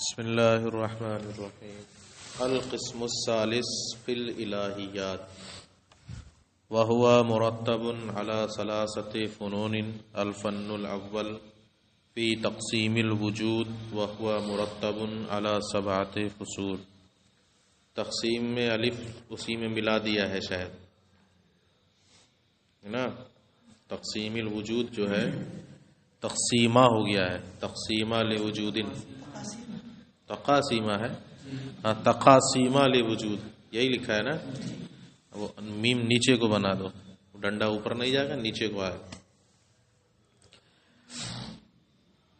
بسم اللہ الرحمن الرحیم القسم الثالث فی الالہیات وهو مرتب على ثلاثة فنون الفن الاول فی تقسیم الوجود وهو مرتب على 7 فصول۔ تقسیم میں الف اسی میں ملا دیا ہے شاید نا، تقسیم الوجود جو ہے تقسیمہ ہو گیا ہے، تقسیمہ لوجود، تقاسیمہ ہے، تقاسیمہ لوجود یہی لکھا ہے نا، وہ میم نیچے کو بنا دو، ڈنڈا اوپر نہیں جائے گا، نیچے کو آئے۔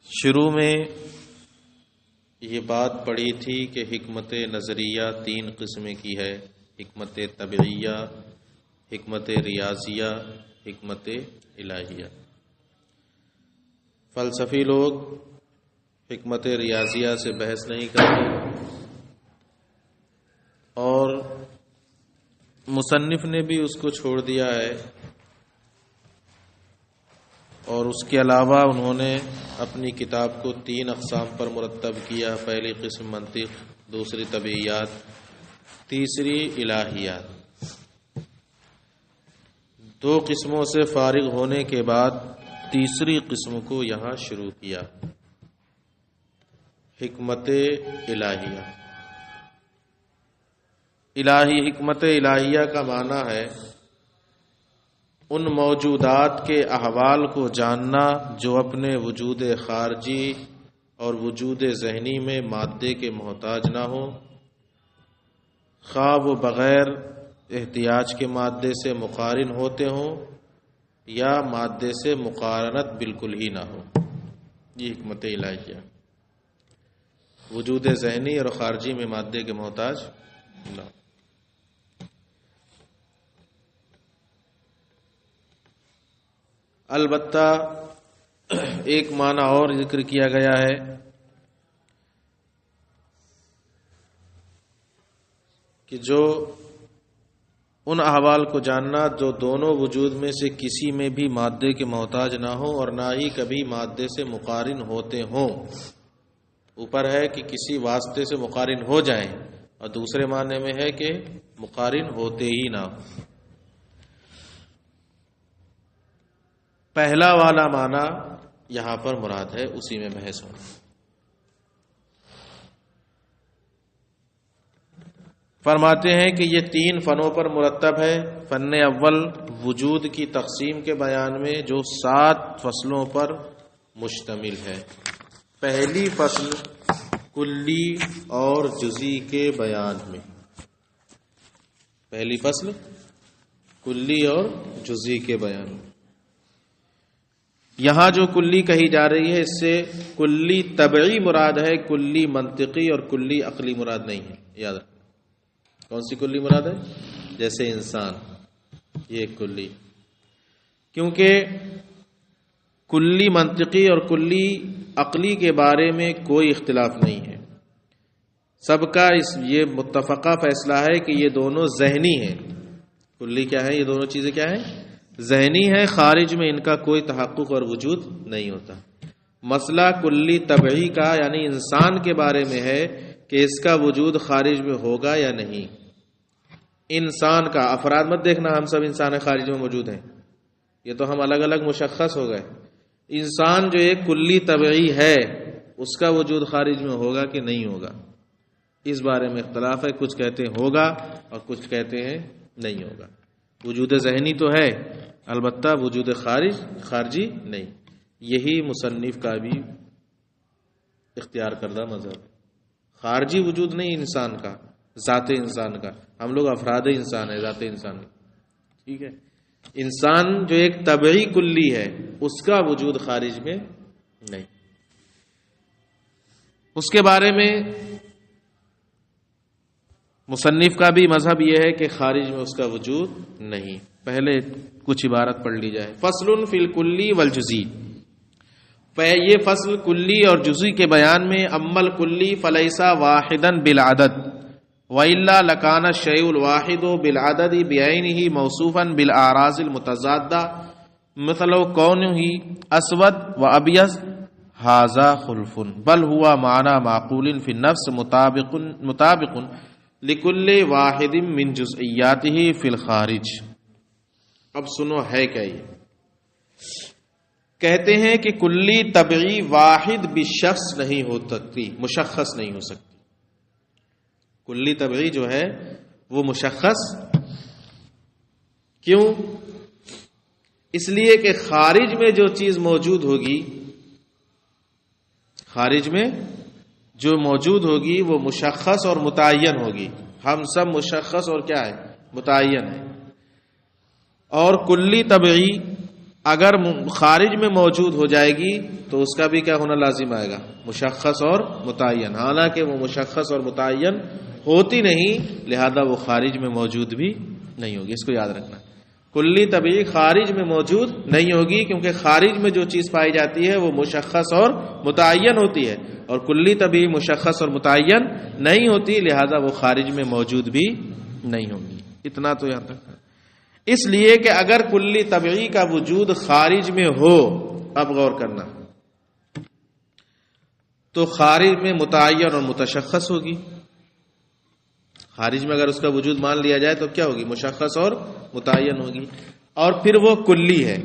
شروع میں یہ بات پڑھی تھی کہ حکمت نظریہ 3 قسم کی ہے، حکمت طبعیہ، حکمت ریاضیہ، حکمت الہیہ۔ فلسفی لوگ حکمت ریاضیہ سے بحث نہیں کرتے، اور مصنف نے بھی اس کو چھوڑ دیا ہے، اور اس کے علاوہ انہوں نے اپنی کتاب کو 3 اقسام پر مرتب کیا۔ پہلی قسم منطق، دوسری طبعیات، تیسری الہیات۔ 2 قسموں سے فارغ ہونے کے بعد تیسری قسم کو یہاں شروع کیا، حکمت الہیہ۔ حکمت الہیہ کا معنی ہے ان موجودات کے احوال کو جاننا جو اپنے وجود خارجی اور وجود ذہنی میں مادے کے محتاج نہ ہو، خواہ وہ بغیر احتیاج کے مادے سے مقارن ہوتے ہوں یا مادے سے مقارنت بالکل ہی نہ ہو۔ یہ حکمت الہیہ، وجود ذہنی اور خارجی میں مادے کے محتاج نہ۔ البتہ ایک معنی اور ذکر کیا گیا ہے کہ جو ان احوال کو جاننا جو دونوں وجود میں سے کسی میں بھی مادے کے محتاج نہ ہو اور نہ ہی کبھی مادے سے مقارن ہوتے ہوں۔ اوپر ہے کہ کسی واسطے سے مقارن ہو جائیں، اور دوسرے معنی میں ہے کہ مقارن ہوتے ہی نہ ہو۔ پہلا والا معنی یہاں پر مراد ہے، اسی میں بحث ہو۔ فرماتے ہیں کہ یہ 3 فنوں پر مرتب ہے۔ فن اول وجود کی تقسیم کے بیان میں جو 7 فصلوں پر مشتمل ہے۔ پہلی فصل کلی اور جزئی کے بیان میں، پہلی فصل کلی اور جزئی کے بیان میں۔ یہاں جو کلی کہی جا رہی ہے اس سے کلی طبعی مراد ہے، کلی منطقی اور کلی عقلی مراد نہیں ہے۔ یاد رکھیں کون سی کلی مراد ہے؟ جیسے انسان، یہ کلی، کیونکہ کلی منطقی اور کلی عقلی کے بارے میں کوئی اختلاف نہیں ہے، سب کا یہ متفقہ فیصلہ ہے کہ یہ دونوں ذہنی ہیں۔ کلی کیا ہے؟ یہ دونوں چیزیں کیا ہیں؟ ذہنی ہے، خارج میں ان کا کوئی تحقق اور وجود نہیں ہوتا۔ مسئلہ کلی طبعی کا یعنی انسان کے بارے میں ہے کہ اس کا وجود خارج میں ہوگا یا نہیں۔ انسان کا افراد مت دیکھنا ہم سب انسان خارج میں موجود ہیں، یہ تو ہم الگ الگ مشخص ہو گئے۔ انسان جو ایک کلی طبعی ہے اس کا وجود خارج میں ہوگا کہ نہیں ہوگا، اس بارے میں اختلاف ہے۔ کچھ کہتے ہیں ہوگا اور کچھ کہتے ہیں نہیں ہوگا۔ وجود ذہنی تو ہے، البتہ وجود خارجی نہیں۔ یہی مصنف کا بھی اختیار کردہ مذہب، خارجی وجود نہیں انسان کا، ذات انسان کا۔ ہم لوگ افراد انسان ہے، ذات انسان کا، ٹھیک ہے۔ انسان جو ایک طبعی کلی ہے اس کا وجود خارج میں نہیں۔ اس کے بارے میں مصنف کا بھی مذہب یہ ہے کہ خارج میں اس کا وجود نہیں۔ پہلے کچھ عبارت پڑھ لی جائے۔ فصل فی الکلی والجزئی، یہ فصل کلی اور جزئی کے بیان میں۔ اما الکلی فلیس واحدا بالعدد وإلا لكان الشيء الواحد بالعدد بعينه موصوفا بالأعراض المتضادة مثل كونه أسود وأبيض ھذا خلف بل ہوا معنی معقول فی النفس مطابق لکل واحد من جزئیاتہ فی الخارج. اب سنو ہے کیا یہ؟ کہتے ہیں کہ کلی طبعی واحد بھی شخص نہیں ہو سکتی، مشخص نہیں ہو سکتی. کلی طبعی جو ہے وہ مشخص کیوں؟ اس لیے کہ خارج میں جو چیز موجود ہوگی، خارج میں جو موجود ہوگی وہ مشخص اور متعین ہوگی. ہم سب مشخص اور کیا ہے؟ متعین ہے. اور کلی طبعی اگر خارج میں موجود ہو جائے گی تو اس کا بھی کیا ہونا لازم آئے گا؟ مشخص اور متعین. حالانکہ وہ مشخص اور متعین ہوتی نہیں، لہذا وہ خارج میں موجود بھی نہیں ہوگی. اس کو یاد رکھنا. کلی طبعی خارج میں موجود نہیں ہوگی کیونکہ خارج میں جو چیز پائی جاتی ہے وہ مشخص اور متعین ہوتی ہے، اور کلی طبعی مشخص اور متعین نہیں ہوتی، لہذا وہ خارج میں موجود بھی نہیں ہوگی. اتنا تو یاد رکھنا. اس لیے کہ اگر کلی طبعی کا وجود خارج میں ہو، اب غور کرنا، تو خارج میں متعین اور متشخص ہوگی. خارج میں اگر اس کا وجود مان لیا جائے تو کیا ہوگی؟ مشخص اور متعین ہوگی. اور پھر وہ کلی ہے.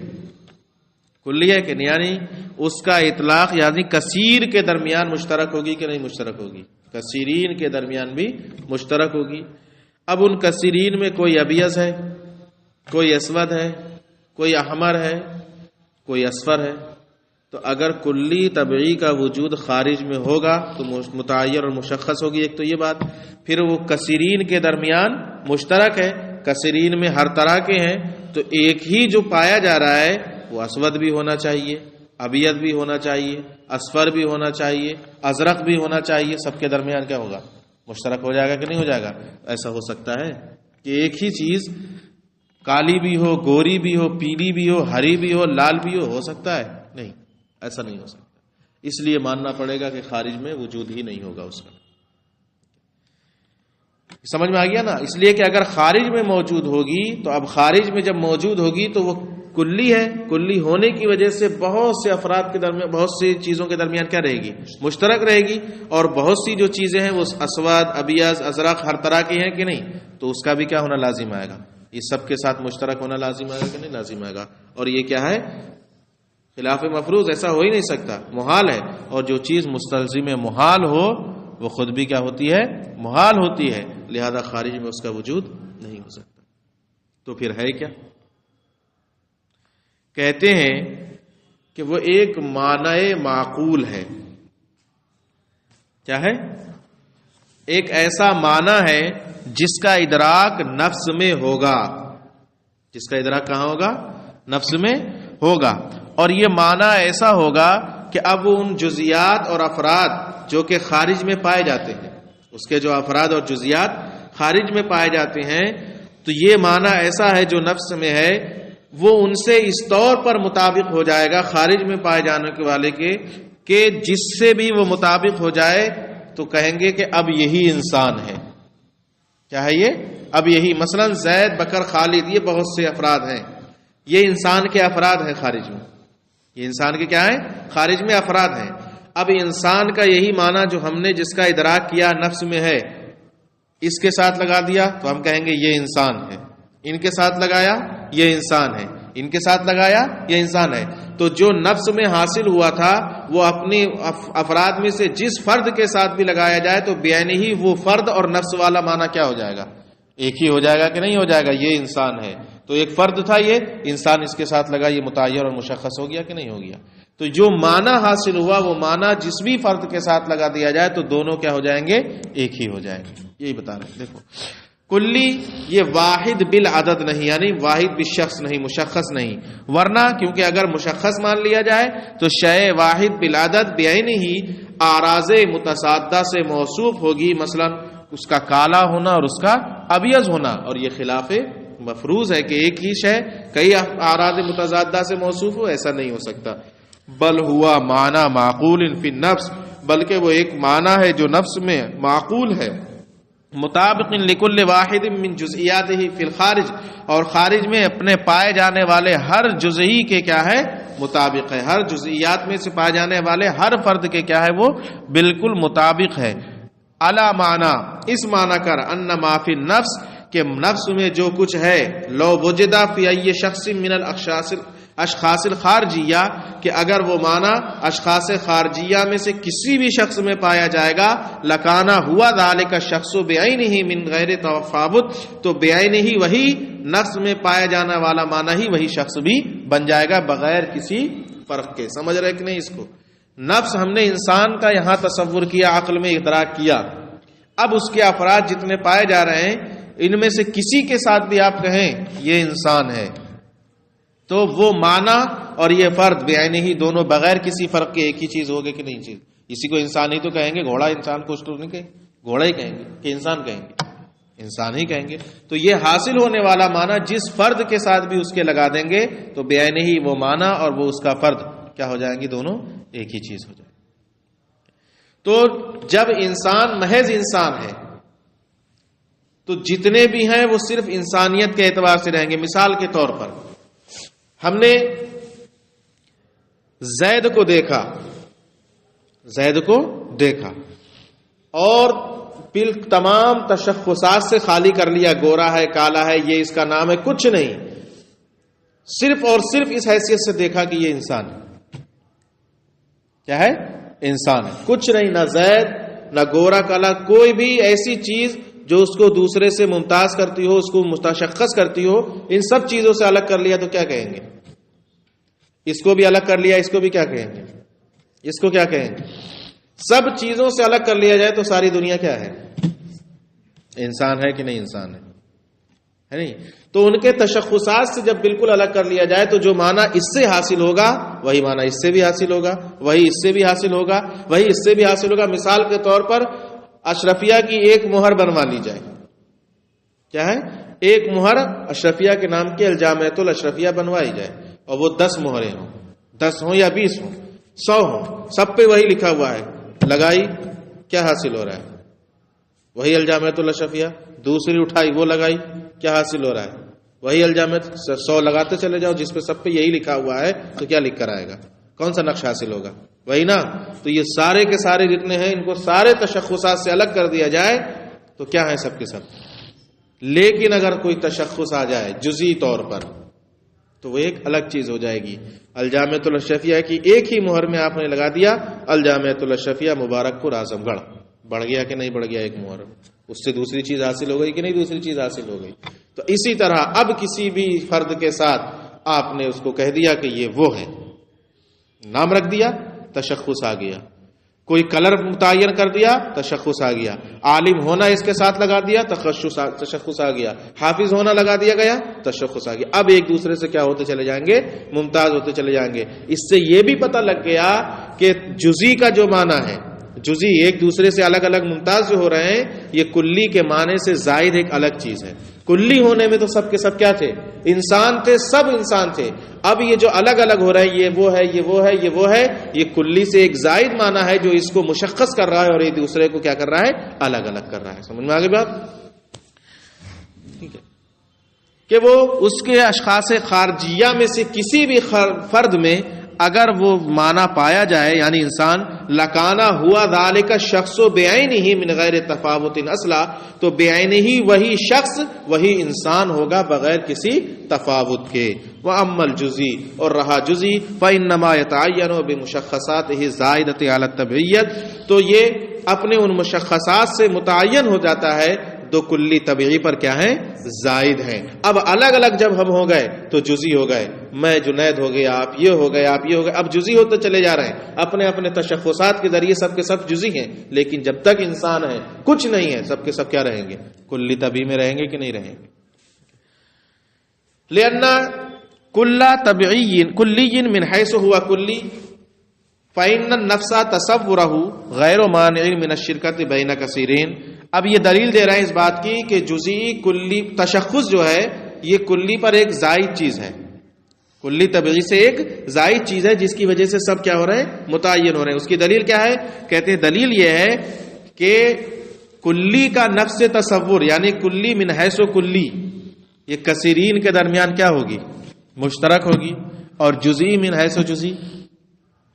کلی ہے کہ نہیں؟ یعنی اس کا اطلاق یعنی کثیر کے درمیان مشترک ہوگی کہ نہیں مشترک ہوگی؟ کثیرین کے درمیان بھی مشترک ہوگی. اب ان کثیرین میں کوئی ابیض ہے، کوئی اسود ہے، کوئی احمر ہے، کوئی اصفر ہے. تو اگر کلی طبعی کا وجود خارج میں ہوگا تو متعین اور مشخص ہوگی. ایک تو یہ بات. پھر وہ کثیرین کے درمیان مشترک ہے. کثیرین میں ہر طرح کے ہیں، تو ایک ہی جو پایا جا رہا ہے وہ اسود بھی ہونا چاہیے، ابیض بھی ہونا چاہیے، اصفر بھی ہونا چاہیے، ازرق بھی ہونا چاہیے. سب کے درمیان کیا ہوگا؟ مشترک ہو جائے گا کہ نہیں ہو جائے گا؟ ایسا ہو سکتا ہے کہ ایک ہی چیز کالی بھی ہو، گوری بھی ہو، پیلی بھی ہو، ہری بھی ہو، لال بھی ہو سکتا ہے؟ نہیں، ایسا نہیں ہو سکتا. اس لیے ماننا پڑے گا کہ خارج میں وجود ہی نہیں ہوگا اس کا. سمجھ میں آ گیا نا؟ اس لیے کہ اگر خارج میں موجود ہوگی تو اب خارج میں جب موجود ہوگی تو وہ کلی ہے. کلی ہونے کی وجہ سے بہت سے افراد کے درمیان، بہت سی چیزوں کے درمیان کیا رہے گی؟ مشترک رہے گی. اور بہت سی جو چیزیں ہیں وہ اسود، ابیض، ازرق ہر طرح کی ہیں کہ نہیں، تو اس کا بھی کیا ہونا لازم آئے گا؟ یہ سب کے ساتھ مشترک ہونا لازم آئے گا کہ نہیں لازم آئے گا؟ اور یہ کیا ہے؟ خلاف مفروض. ایسا ہو ہی نہیں سکتا، محال ہے. اور جو چیز مستلزم محال ہو وہ خود بھی کیا ہوتی ہے؟ محال ہوتی ہے. لہذا خارج میں اس کا وجود نہیں ہو سکتا. تو پھر ہے کیا؟ کہتے ہیں کہ وہ ایک معنی معقول ہے. کیا ہے؟ ایک ایسا معنی ہے جس کا ادراک نفس میں ہوگا. جس کا ادراک کہاں ہوگا؟ نفس میں ہوگا. اور یہ معنی ایسا ہوگا کہ اب ان جزیات اور افراد جو کہ خارج میں پائے جاتے ہیں، اس کے جو افراد اور جزیات خارج میں پائے جاتے ہیں، تو یہ معنی ایسا ہے جو نفس میں ہے، وہ ان سے اس طور پر مطابق ہو جائے گا خارج میں پائے جانے کے والے کے، کہ جس سے بھی وہ مطابق ہو جائے تو کہیں گے کہ اب یہی انسان ہے. کیا ہے یہ؟ اب یہی. مثلا زید، بکر، خالد، یہ بہت سے افراد ہیں. یہ انسان کے افراد ہیں خارج میں. یہ انسان کے کیا ہیں؟ خارج میں افراد ہیں. اب انسان کا یہی معنی جو ہم نے جس کا ادراک کیا نفس میں ہے، اس کے ساتھ لگا دیا تو ہم کہیں گے یہ انسان ہے. ان کے ساتھ لگایا یہ انسان ہے. ان کے ساتھ لگایا یہ انسان ہے. تو جو نفس میں حاصل ہوا تھا وہ اپنی افراد میں سے جس فرد کے ساتھ بھی لگایا جائے تو بعینہ ہی وہ فرد اور نفس والا معنی کیا ہو جائے گا؟ ایک ہی ہو جائے گا کہ نہیں ہو جائے گا؟ یہ انسان ہے تو ایک فرد تھا، یہ انسان اس کے ساتھ لگا، یہ متعین اور مشخص ہو گیا کہ نہیں ہو گیا؟ تو جو معنی حاصل ہوا وہ معنی جس بھی فرد کے ساتھ لگا دیا جائے تو دونوں کیا ہو جائیں گے؟ ایک ہی ہو جائیں گے. یہی بتا رہے ہیں. دیکھو، کلی یہ واحد بالعدد نہیں، یعنی واحد بالشخص نہیں، مشخص نہیں. ورنہ کیونکہ اگر مشخص مان لیا جائے تو شے واحد بالعدد بعینہ ہی اعراض متصادہ سے موصوف ہوگی. مثلا اس کا کالا ہونا اور اس کا ابیض ہونا. اور یہ خلاف مفروض ہے کہ ایک ہی شے کئی اعراض متضادہ سے موصوف ہو، ایسا نہیں ہو سکتا. بل ہوا معنی معقول فی النفس، بلکہ وہ ایک معنی ہے جو نفس میں معقول ہے. مطابق لکل واحد من جزئیاتہ فی الخارج، اور خارج میں اپنے پائے جانے والے ہر جزئی کے کیا ہے؟ مطابق ہے، ہر جزئیات میں سے پائے جانے والے ہر فرد کے کیا ہے وہ بالکل مطابق ہے. الا معنی اس معنی کر ان ما فی النفس کہ نفس میں جو کچھ ہے لو وجدا فی ای شخص من اشخاص الخارجیہ کہ اگر وہ معنی اشخاص خارجیہ میں سے کسی بھی شخص میں پایا جائے گا لکانا ہوا ذالک الشخص بعینہ من غیر تفاوت تو بعینہ وہی نفس میں پایا جانا والا معنی ہی وہی شخص بھی بن جائے گا بغیر کسی فرق کے. سمجھ رہے کہ نہیں اس کو؟ نفس ہم نے انسان کا یہاں تصور کیا، عقل میں ادراک کیا، اب اس کے افراد جتنے پائے جا رہے ہیں ان میں سے کسی کے ساتھ بھی آپ کہیں یہ انسان ہے تو وہ معنی اور یہ فرد بعینہ ہی دونوں بغیر کسی فرق کے ایک ہی چیز ہوگی کہ نہیں چیز. اسی کو انسان ہی تو کہیں گے، گھوڑا انسان کو تو نہیں کہیں، گھوڑا ہی کہیں گے کہ انسان کہیں گے، انسان ہی کہیں گے. تو یہ حاصل ہونے والا معنی جس فرد کے ساتھ بھی اس کے لگا دیں گے تو بعینہ ہی وہ معنی اور وہ اس کا فرد کیا ہو جائیں گے، دونوں ایک ہی چیز ہو جائیں. تو جب انسان محض انسان ہے تو جتنے بھی ہیں وہ صرف انسانیت کے اعتبار سے رہیں گے. مثال کے طور پر ہم نے زید کو دیکھا اور پھر تمام تشخصات سے خالی کر لیا، گورا ہے، کالا ہے، یہ اس کا نام ہے، کچھ نہیں، صرف اور صرف اس حیثیت سے دیکھا کہ یہ انسان ہے. کیا ہے؟ انسان ہے. کچھ نہیں، نہ زید نہ گورا کالا، کوئی بھی ایسی چیز جو اس کو دوسرے سے ممتاز کرتی ہو، اس کو متشخص کرتی ہو، ان سب چیزوں سے الگ کر لیا تو کیا کہیں گے؟ اس کو بھی الگ کر لیا، اس کو بھی کیا کہیں گے؟ اس کو کیا کہیں گے؟ سب چیزوں سے الگ کر لیا جائے تو ساری دنیا کیا ہے؟ انسان ہے کہ نہیں انسان ہے نہیں؟ تو ان کے تشخصات سے جب بالکل الگ کر لیا جائے تو جو معنی اس سے حاصل ہوگا وہی معنی اس سے بھی حاصل ہوگا، وہی اس سے بھی حاصل ہوگا، وہی اس سے بھی حاصل ہوگا. مثال کے طور پر اشرفیہ کی ایک مہر بنوا لی جائے. کیا ہے؟ ایک مہر اشرفیہ کے نام کی الجامعۃ الاشرفیہ بنوائی جائے اور وہ 10 مہریں ہوں، 10 ہوں یا 20 ہوں، 100 ہوں، سب پہ وہی لکھا ہوا ہے، لگائی، کیا حاصل ہو رہا ہے؟ وہی الجامعۃ الاشرفیہ. دوسری اٹھائی، وہ لگائی، کیا حاصل ہو رہا ہے؟ وہی الجامعۃ. 100 لگاتے چلے جاؤ جس پہ سب پہ یہی لکھا ہوا ہے تو کیا لکھ کر آئے گا؟ کون سا نقش حاصل ہوگا؟ وہی نا. تو یہ سارے کے سارے جتنے ہیں ان کو سارے تشخصات سے الگ کر دیا جائے تو کیا ہے؟ سب کے سب. لیکن اگر کوئی تشخص آ جائے جزئی طور پر تو وہ ایک الگ چیز ہو جائے گی. الجامعۃ الاشرفیہ کی ایک ہی مہر میں آپ نے لگا دیا الجامعۃ الاشرفیہ مبارک پور اعظم گڑھ، بڑھ گیا کہ نہیں بڑھ گیا؟ ایک مہر، اس سے دوسری چیز حاصل ہو گئی کہ نہیں دوسری چیز حاصل ہو گئی؟ تو اسی طرح اب کسی بھی فرد کے ساتھ آپ نے اس کو کہہ دیا کہ یہ وہ ہے، نام رکھ دیا، تشخص آ گیا. کوئی کلر متعین کر دیا، تشخص آ گیا. عالم ہونا اس کے ساتھ لگا دیا، تشخص آ گیا. حافظ ہونا لگا دیا گیا، تشخص آ گیا. اب ایک دوسرے سے کیا ہوتے چلے جائیں گے؟ ممتاز ہوتے چلے جائیں گے. اس سے یہ بھی پتہ لگ گیا کہ جزئی کا جو معنی ہے، جزئی ایک دوسرے سے الگ الگ ممتاز جو ہو رہے ہیں، یہ کلی کے معنی سے زائد ایک الگ چیز ہے. کلی ہونے میں تو سب کے سب کیا تھے؟ انسان تھے، سب انسان تھے. اب یہ جو الگ الگ ہو رہا ہے، یہ وہ ہے، یہ وہ ہے، یہ وہ ہے، یہ کلی سے ایک زائد معنی ہے جو اس کو مشخص کر رہا ہے اور ایک دوسرے کو کیا کر رہا ہے؟ الگ الگ کر رہا ہے. سمجھ میں آگے بات؟ ٹھیک ہے کہ وہ اس کے اشخاص خارجیہ میں سے کسی بھی فرد میں اگر وہ معنی پایا جائے یعنی انسان، لکانا ہوا ذالک الشخص بعینہ من غیر تفاوت اصلا تو بعینہ وہی شخص وہی انسان ہوگا بغیر کسی تفاوت کے. واما الجزئی اور رہا جزئی فانما یتعین بمشخصاته الزائدۃ علی التبعیت تو یہ اپنے ان مشخصات سے متعین ہو جاتا ہے دو کلی طبعی پر کیا ہیں؟ زائد ہیں. اب الگ الگ جب ہم ہو گئے تو جزئی ہو گئے. میں جنید ہو گیا، آپ یہ ہو گئے، آپ یہ ہو گئے. اب جزئی ہوتے چلے جا رہے ہیں، اپنے اپنے تشخصات کے ذریعے سب کے سب جزئی ہیں. لیکن جب تک انسان ہے کچھ نہیں ہے، سب کے سب کیا رہیں گے؟ کلی طبعی میں رہیں گے کہ نہیں رہیں گے؟ لأن کل طبعی کلی من حیث ہوا کلی فإن النفس تصورہ غیر مانع من الشرکۃ بین کثیرین. اب یہ دلیل دے رہے ہیں اس بات کی کہ جزئی کلی تشخص جو ہے یہ کلی پر ایک زائد چیز ہے، کلی طبعی سے ایک زائد چیز ہے جس کی وجہ سے سب کیا ہو رہے ہیں؟ متعین ہو رہے ہیں. اس کی دلیل کیا ہے؟ کہتے ہیں دلیل یہ ہے کہ کلی کا نفس تصور یعنی کلی من حیث و کلی یہ کثیرین کے درمیان کیا ہوگی؟ مشترک ہوگی. اور جزئی من حیث جزئی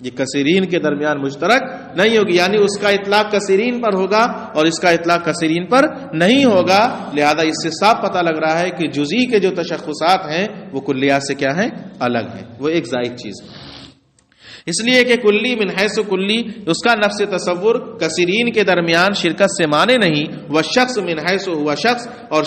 یہ کثیرین کے درمیان مشترک نہیں ہوگی، یعنی اس کا اطلاق کثیرین پر ہوگا اور اس کا اطلاق کثیرین پر نہیں ہوگا. لہذا اس سے صاف پتہ لگ رہا ہے کہ جزئی کے جو تشخصات ہیں وہ کلیات سے کیا ہیں؟ الگ ہیں، وہ ایک زائد چیز ہے. اس لیے کہ کلی من حیث کلی اس کا نفس تصور کثیرین کے درمیان شرکت سے مانے نہیں، وہ شخص من حیث ہوا شخص، اور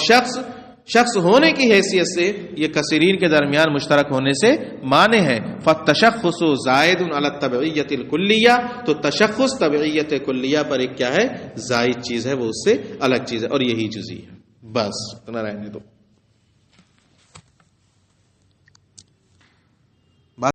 شخص ہونے کی حیثیت سے یہ کثیرین کے درمیان مشترک ہونے سے مانے ہیں. فالتشخص زائد علی الطبعیت الکلیہ، تو تشخص طبعیت کلیہ پر ایک کیا ہے؟ زائد چیز ہے، وہ اس سے الگ چیز ہے، اور یہی جزئی ہے. بس اتنا رہنے دو.